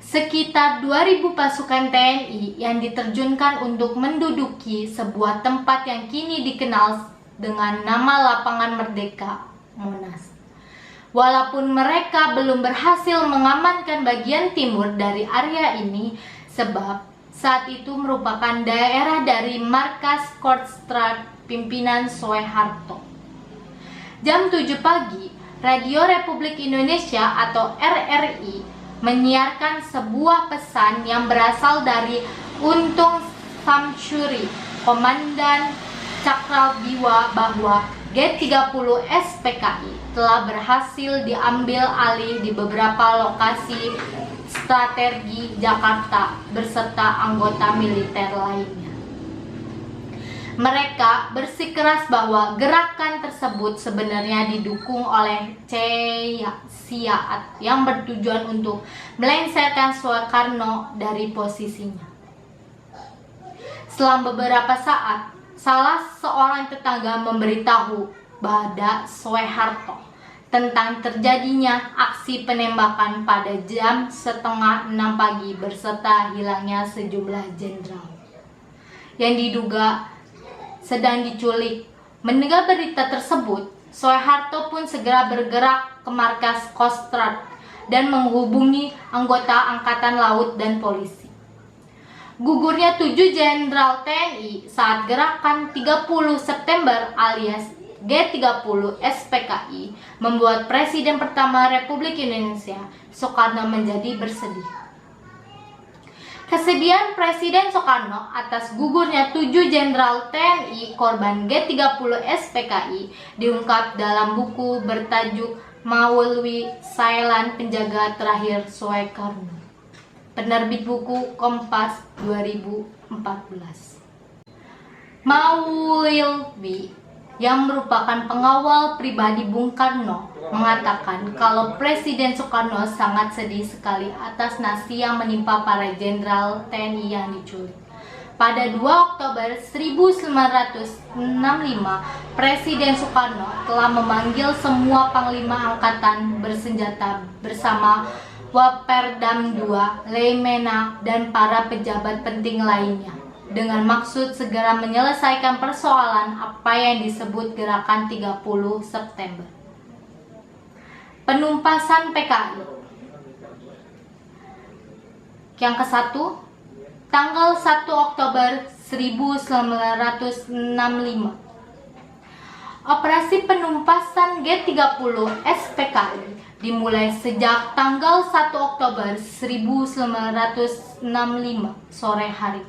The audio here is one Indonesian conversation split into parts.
Sekitar 2.000 pasukan TNI yang diterjunkan untuk menduduki sebuah tempat yang kini dikenal dengan nama Lapangan Merdeka, Monas. Walaupun mereka belum berhasil mengamankan bagian timur dari area ini, sebab saat itu merupakan daerah dari markas Korpsstrat pimpinan Soeharto. Jam 7 pagi, Radio Republik Indonesia atau RRI menyiarkan sebuah pesan yang berasal dari Untung Samsuri, Komandan Cakrabiwa, bahwa G30 SPKI telah berhasil diambil alih di beberapa lokasi strategi Jakarta beserta anggota militer lainnya. Mereka bersikeras bahwa gerakan tersebut sebenarnya didukung oleh Siaat yang bertujuan untuk melengsarkan Soekarno dari posisinya. Selang beberapa saat, salah seorang tetangga memberitahu pada Soeharto tentang terjadinya aksi penembakan pada jam 5:30 pagi berserta hilangnya sejumlah jenderal yang diduga sedang diculik. Mendengar berita tersebut, Soeharto pun segera bergerak ke markas Kostrad dan menghubungi anggota Angkatan Laut dan polisi. Gugurnya 7 jenderal TNI saat gerakan 30 September alias G30 SPKI membuat Presiden pertama Republik Indonesia, Soekarno, menjadi bersedih. Kesedihan Presiden Soekarno atas gugurnya 7 jenderal TNI korban G30 SPKI diungkap dalam buku bertajuk Maulwi Sailan Penjaga Terakhir Soekarno, penerbit buku Kompas 2014. Maulwi, yang merupakan pengawal pribadi Bung Karno, mengatakan kalau Presiden Soekarno sangat sedih sekali atas nasib yang menimpa para jenderal TNI yang diculik. Pada 2 Oktober 1965, Presiden Soekarno telah memanggil semua panglima angkatan bersenjata bersama Waperdam II, Leimena, dan para pejabat penting lainnya, dengan maksud segera menyelesaikan persoalan apa yang disebut Gerakan 30 September. Penumpasan PKI. Yang ke-1, tanggal 1 Oktober 1965. Operasi penumpasan G30 SPKI dimulai sejak tanggal 1 Oktober 1965 sore hari.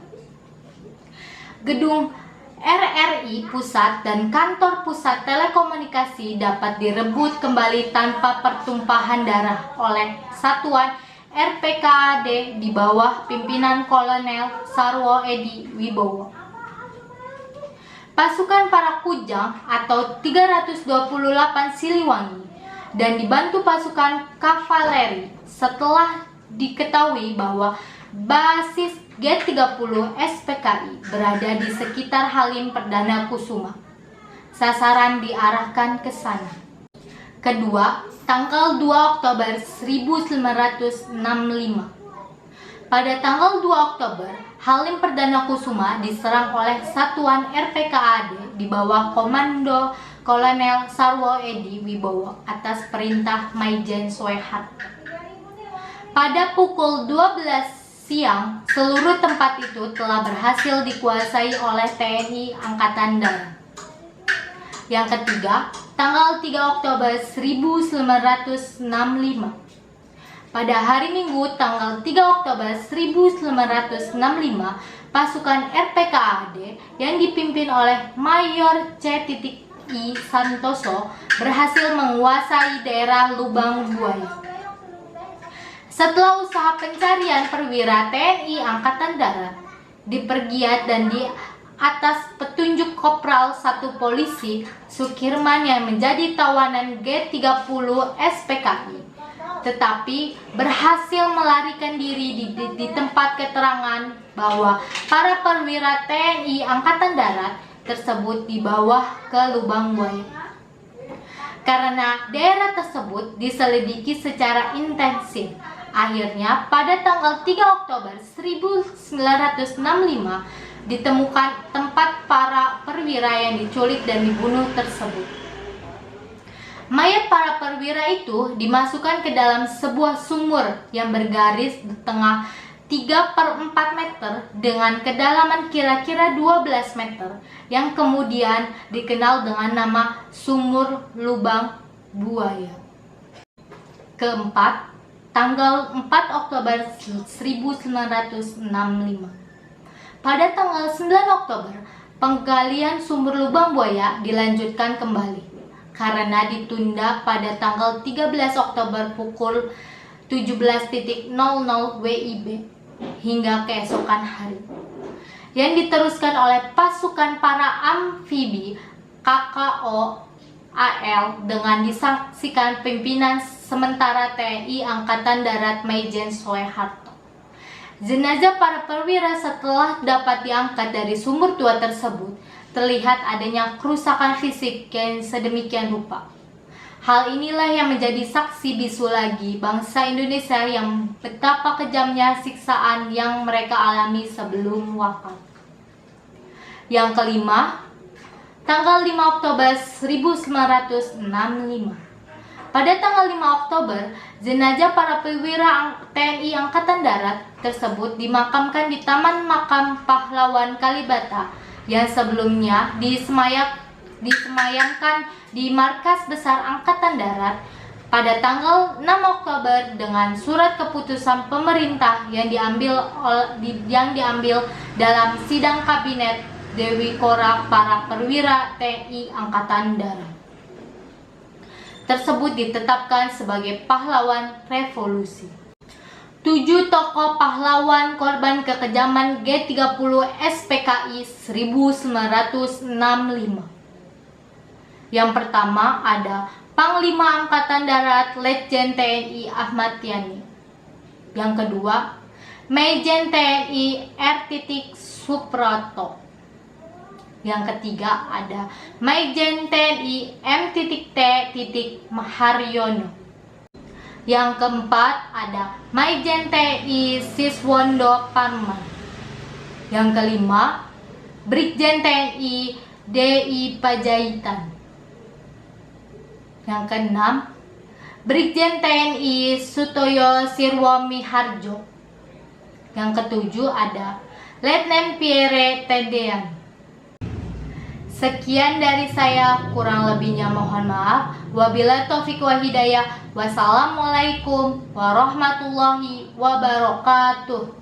Gedung RRI Pusat dan Kantor Pusat Telekomunikasi dapat direbut kembali tanpa pertumpahan darah oleh satuan RPKAD di bawah pimpinan Kolonel Sarwo Edi Wibowo. Pasukan para Kujang atau 328 Siliwangi dan dibantu pasukan kavaleri setelah diketahui bahwa basis G30 SPKI berada di sekitar Halim Perdana Kusuma. Sasaran diarahkan ke sana. Kedua, tanggal 2 Oktober 1965. Pada tanggal 2 Oktober, Halim Perdana Kusuma diserang oleh satuan RPKAD di bawah komando Kolonel Sarwo Edi Wibowo atas perintah Maijen Soeharto. Pada pukul 12 siang, seluruh tempat itu telah berhasil dikuasai oleh TNI Angkatan Darat. Yang ketiga, tanggal 3 Oktober 1965. Pada hari Minggu tanggal 3 Oktober 1965, pasukan RPKAD yang dipimpin oleh Mayor C.I. Santoso berhasil menguasai daerah Lubang Buaya. Setelah usaha pencarian, perwira TNI Angkatan Darat dipergiat dan di atas petunjuk Kopral 1 Polisi Sukirman yang menjadi tawanan G30 SPKI, tetapi berhasil melarikan diri di tempat keterangan bahwa para perwira TNI Angkatan Darat tersebut dibawa ke Lubang Buaya. Karena daerah tersebut diselidiki secara intensif, Akhirnya, pada tanggal 3 Oktober 1965, ditemukan tempat para perwira yang diculik dan dibunuh tersebut. Mayat para perwira itu dimasukkan ke dalam sebuah sumur yang bergaris di tengah 3/4 meter dengan kedalaman kira-kira 12 meter yang kemudian dikenal dengan nama Sumur Lubang Buaya. Keempat, tanggal 4 Oktober 1965. Pada tanggal 9 Oktober, penggalian sumur lubang buaya dilanjutkan kembali karena ditunda pada tanggal 13 Oktober pukul 17.00 WIB hingga keesokan hari, yang diteruskan oleh pasukan para amfibi KKO AL dengan disaksikan pimpinan sementara TNI Angkatan Darat Maijen Soeharto. Jenazah para perwira setelah dapat diangkat dari sumur tua tersebut, terlihat adanya kerusakan fisik yang sedemikian rupa. Hal inilah yang menjadi saksi bisu lagi bangsa Indonesia yang betapa kejamnya siksaan yang mereka alami sebelum wafat. Yang kelima, tanggal 5 Oktober 1965. Pada tanggal 5 Oktober, jenazah para perwira TNI Angkatan Darat tersebut dimakamkan di Taman Makam Pahlawan Kalibata yang sebelumnya disemayamkan di Markas Besar Angkatan Darat pada tanggal 6 Oktober dengan surat keputusan pemerintah yang diambil dalam sidang kabinet Dewi Kora para perwira TNI Angkatan Darat tersebut ditetapkan sebagai pahlawan revolusi. 7 tokoh pahlawan korban kekejaman G30 SPKI 1965. Yang pertama ada Panglima Angkatan Darat Letjen TNI Ahmad Yani. Yang kedua, Maijen TNI R. Suprapto. Yang ketiga ada Maijen TNI M. T. Haryono. Yang keempat ada Maijen TNI Siswondo Parman. Yang kelima, Brigjen TNI D.I. Pajaitan. Yang keenam, Brigjen TNI Sutoyo Sirwo Miharjo. Yang ketujuh ada Letnan Pierre Tedean. Sekian dari saya, kurang lebihnya mohon maaf. Wabillahi taufiq wa hidayah. Wassalamualaikum warahmatullahi wabarakatuh.